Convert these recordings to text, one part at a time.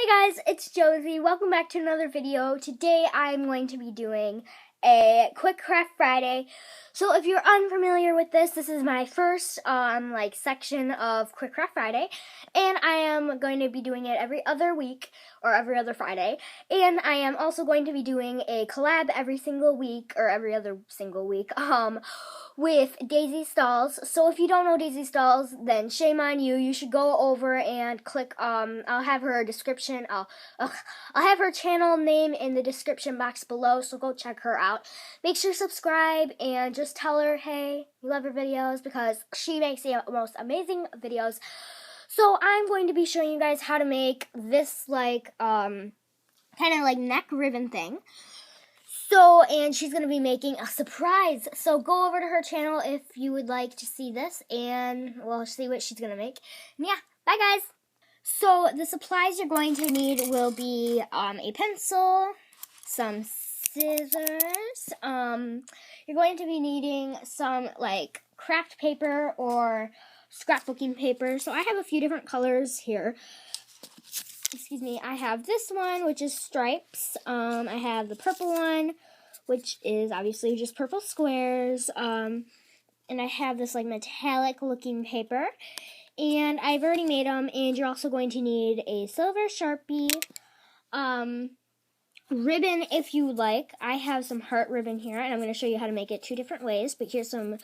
Hey guys, it's Josie. Welcome back to another video. Today I'm going to be doing a Quick Craft Friday. So if you're unfamiliar with this is my first section of Quick Craft Friday, and I am going to be doing it every other week or every other Friday. And I am also going to be doing a collab every single week or every other single week with Daisy Stalls. So if you don't know Daisy Stalls, then shame on you. You should go over and click I'll have her description. I'll have her channel name in the description box below, so go check her out. Make sure to subscribe and just tell her, hey, you love her videos, because she makes the most amazing videos. So I'm going to be showing you guys how to make this kind of like neck ribbon thing. So, and she's going to be making a surprise. So go over to her channel if you would like to see this, and we'll see what she's going to make. And yeah, bye guys. So the supplies you're going to need will be a pencil, some scissors. You're going to be needing some like craft paper or scrapbooking paper. So I have a few different colors here. Excuse me, I have this one, which is stripes. I have the purple one, which is obviously just purple squares. And I have this like metallic looking paper. And I've already made them, and you're also going to need a silver Sharpie, ribbon if you would like. I have some heart ribbon here, and I'm going to show you how to make it two different ways, but here's some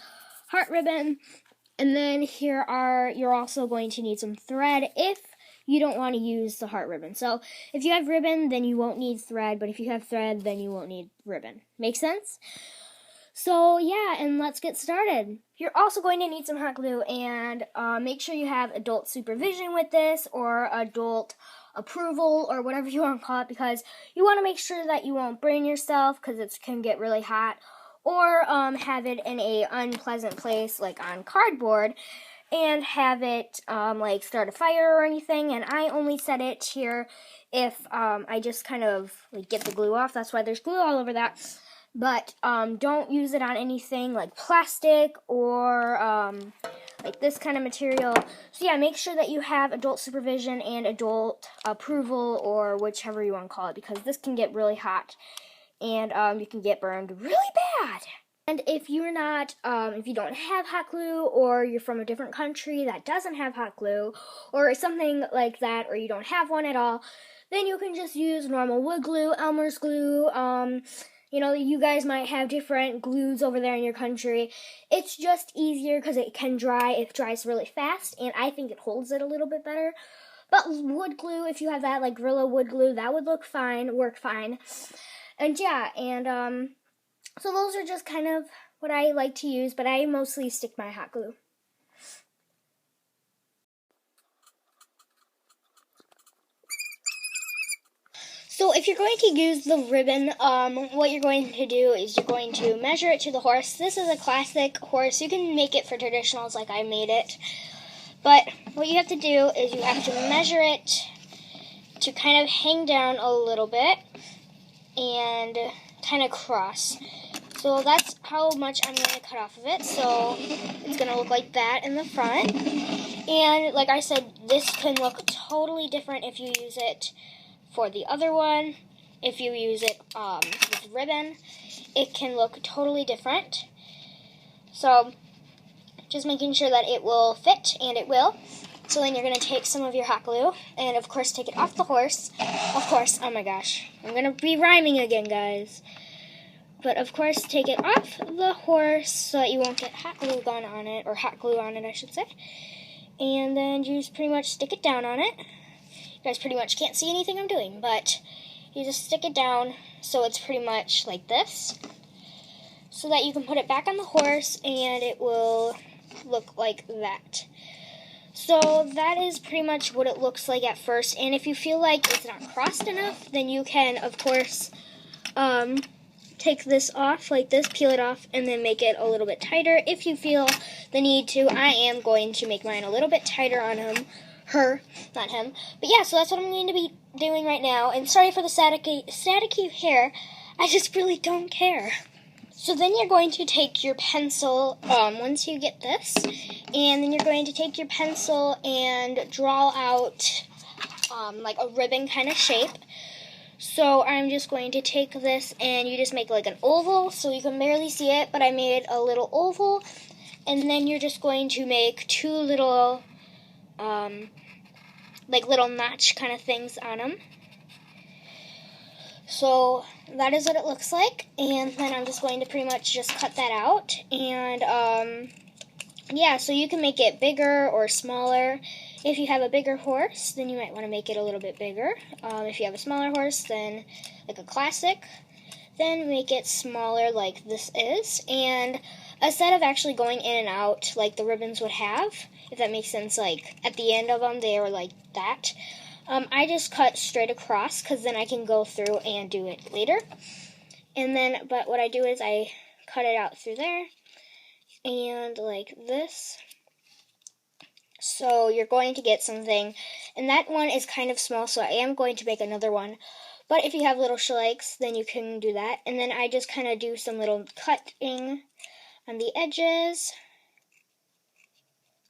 heart ribbon. And then you're also going to need some thread if you don't want to use the heart ribbon. So if you have ribbon, then you won't need thread, but if you have thread, then you won't need ribbon. Make sense? So yeah, and let's get started. You're also going to need some hot glue, and make sure you have adult supervision with this, or adult approval, or whatever you want to call it, because you want to make sure that you won't burn yourself, because it can get really hot, or have it in a unpleasant place like on cardboard, and have it like start a fire or anything. And I only set it here if I just kind of like get the glue off. That's why there's glue all over that. But don't use it on anything like plastic or like this kind of material. So yeah, make sure that you have adult supervision and adult approval, or whichever you want to call it, because this can get really hot, and you can get burned really bad. And if you're not, if you don't have hot glue, or you're from a different country that doesn't have hot glue, or something like that, or you don't have one at all, then you can just use normal wood glue, Elmer's glue. You know, you guys might have different glues over there in your country. It's just easier because it can dry. It dries really fast, and I think it holds it a little bit better. But wood glue, if you have that, like Gorilla wood glue, that would work fine. And yeah, and so those are just kind of what I like to use, but I mostly stick my hot glue. So if you're going to use the ribbon, what you're going to do is you're going to measure it to the horse. This is a classic horse. You can make it for traditionals like I made it. But what you have to do is you have to measure it to kind of hang down a little bit and kind of cross. So that's how much I'm going to cut off of it. So it's going to look like that in the front. And like I said, this can look totally different if you use it for the other one. If you use it with ribbon, it can look totally different. So just making sure that it will fit, and it will. So then you're going to take some of your hot glue, and of course take it off the horse. Of course, oh my gosh, I'm going to be rhyming again, guys. But of course, take it off the horse so that you won't get hot glue gun on it, or hot glue on it, I should say. And then you just pretty much stick it down on it. You guys pretty much can't see anything I'm doing, but you just stick it down so it's pretty much like this, so that you can put it back on the horse and it will look like that. So that is pretty much what it looks like at first, and if you feel like it's not crossed enough, then you can, of course, take this off like this, peel it off, and then make it a little bit tighter if you feel the need to. I am going to make mine a little bit tighter on her, not him. But yeah, so that's what I'm going to be doing right now. And sorry for the staticky hair. I just really don't care. So then you're going to take your pencil, once you get this, and then you're going to take your pencil and draw out like a ribbon kind of shape. So I'm just going to take this, and you just make like an oval, so you can barely see it, but I made a little oval, and then you're just going to make two little, like little notch kind of things on them. So that is what it looks like, and then I'm just going to pretty much just cut that out, and yeah, so you can make it bigger or smaller. If you have a bigger horse, then you might want to make it a little bit bigger. If you have a smaller horse, then like a classic, then make it smaller like this is. And instead of actually going in and out like the ribbons would have, if that makes sense, like at the end of them they are like that, I just cut straight across because then I can go through and do it later. And then, but what I do is I cut it out through there and like this. So you're going to get something, and that one is kind of small, so I am going to make another one. But if you have little legs, then you can do that. And then I just kind of do some little cutting on the edges,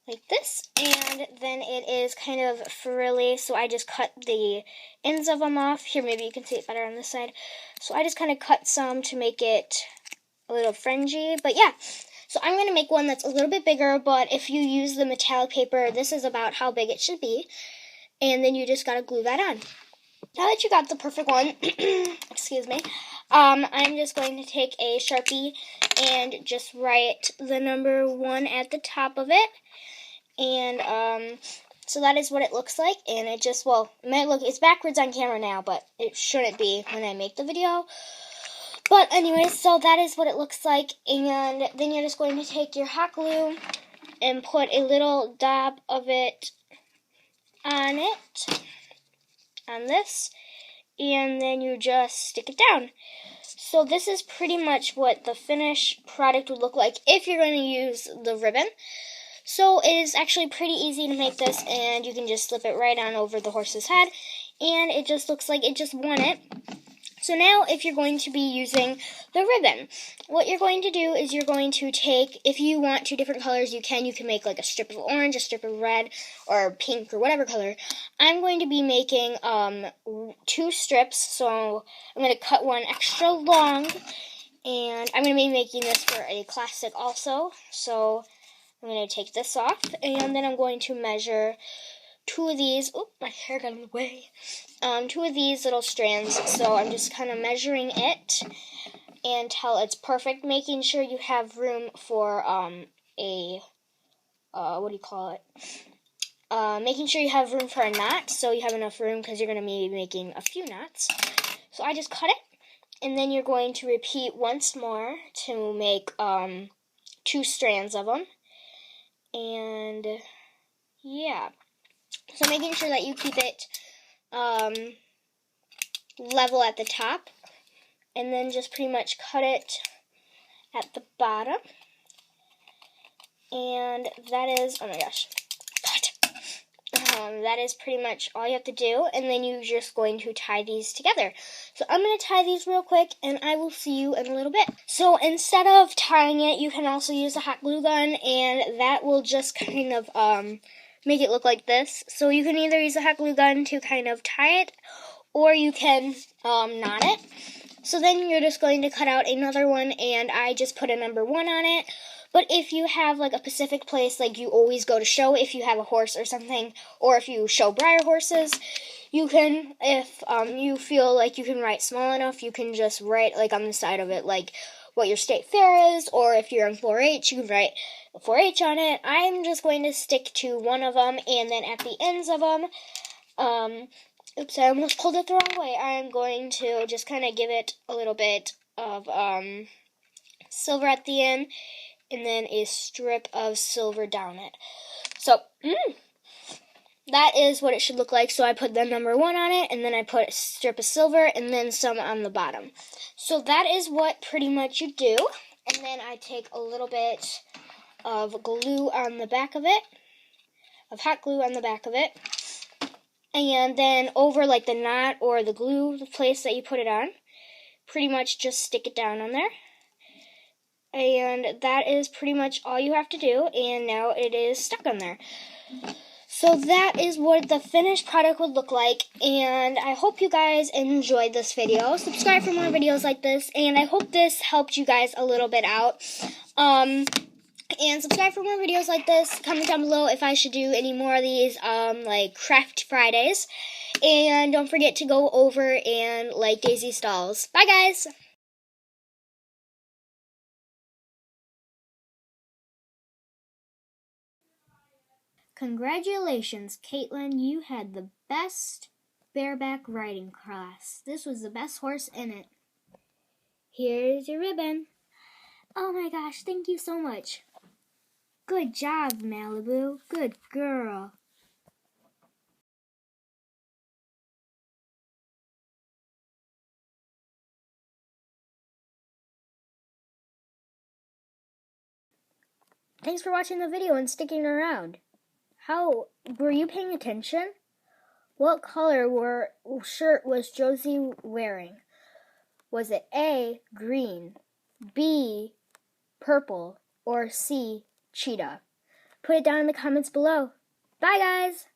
like this. And then it is kind of frilly, so I just cut the ends of them off. Here, maybe you can see it better on this side. So I just kind of cut some to make it a little fringy. But yeah. So I'm going to make one that's a little bit bigger, but if you use the metallic paper, this is about how big it should be. And then you just got to glue that on. Now that you got the perfect one, excuse me, I'm just going to take a Sharpie and just write the number 1 at the top of it. And so that is what it looks like. And it just, well, it might look, it's backwards on camera now, but it shouldn't be when I make the video. But anyway, so that is what it looks like, and then you're just going to take your hot glue and put a little dab of it on this, and then you just stick it down. So this is pretty much what the finished product would look like if you're going to use the ribbon. So it is actually pretty easy to make this, and you can just slip it right on over the horse's head, and it just looks like it just won it. So now if you're going to be using the ribbon, what you're going to do is you're going to take, if you want 2 different colors, you can make like a strip of orange, a strip of red, or pink, or whatever color. I'm going to be making 2 strips, so I'm going to cut one extra long, and I'm going to be making this for a classic also. So I'm going to take this off, and then I'm going to measure 2 of these. Oh, my hair got in the way. 2 of these little strands. So I'm just kind of measuring it until it's perfect, making sure you have room for making sure you have room for a knot, so you have enough room because you're going to be making a few knots. So I just cut it, and then you're going to repeat once more to make 2 strands of them. And yeah. So making sure that you keep it level at the top, and then just pretty much cut it at the bottom. And that is, oh my gosh, cut. That is pretty much all you have to do, and then you're just going to tie these together. So I'm going to tie these real quick, and I will see you in a little bit. So instead of tying it, you can also use a hot glue gun, and that will just kind of make it look like this. So you can either use a hot glue gun to kind of tie it, or you can knot it. So then you're just going to cut out another one, and I just put a number 1 on it. But if you have like a specific place, like you always go to show, if you have a horse or something, or if you show Breyer horses, you can, if you feel like you can write small enough, you can just write like on the side of it, like what your state fair is, or if you're in 4-H, you can write 4-H on it. I'm just going to stick to one of them, and then at the ends of them, oops, I almost pulled it the wrong way. I'm going to just kind of give it a little bit of silver at the end, and then a strip of silver down it. So, that is what it should look like. So I put the number 1 on it, and then I put a strip of silver, and then some on the bottom. So that is what pretty much you do. And then I take a little bit of glue on the back of it, of hot glue on the back of it, and then over like the knot or the glue, the place that you put it on, pretty much just stick it down on there. And that is pretty much all you have to do, and now it is stuck on there. So that is what the finished product would look like, and I hope you guys enjoyed this video. Subscribe for more videos like this, and I hope this helped you guys a little bit out. And subscribe for more videos like this. Comment down below if I should do any more of these, like Craft Fridays. And don't forget to go over and like Daisy Stalls. Bye, guys! Congratulations, Caitlin. You had the best bareback riding class. This was the best horse in it. Here's your ribbon. Oh my gosh, thank you so much. Good job, Malibu. Good girl. Thanks for watching the video and sticking around. How were you paying attention? What color shirt was Josie wearing? Was it A, green, B, purple, or C, cheetah? Put it down in the comments below. Bye, guys!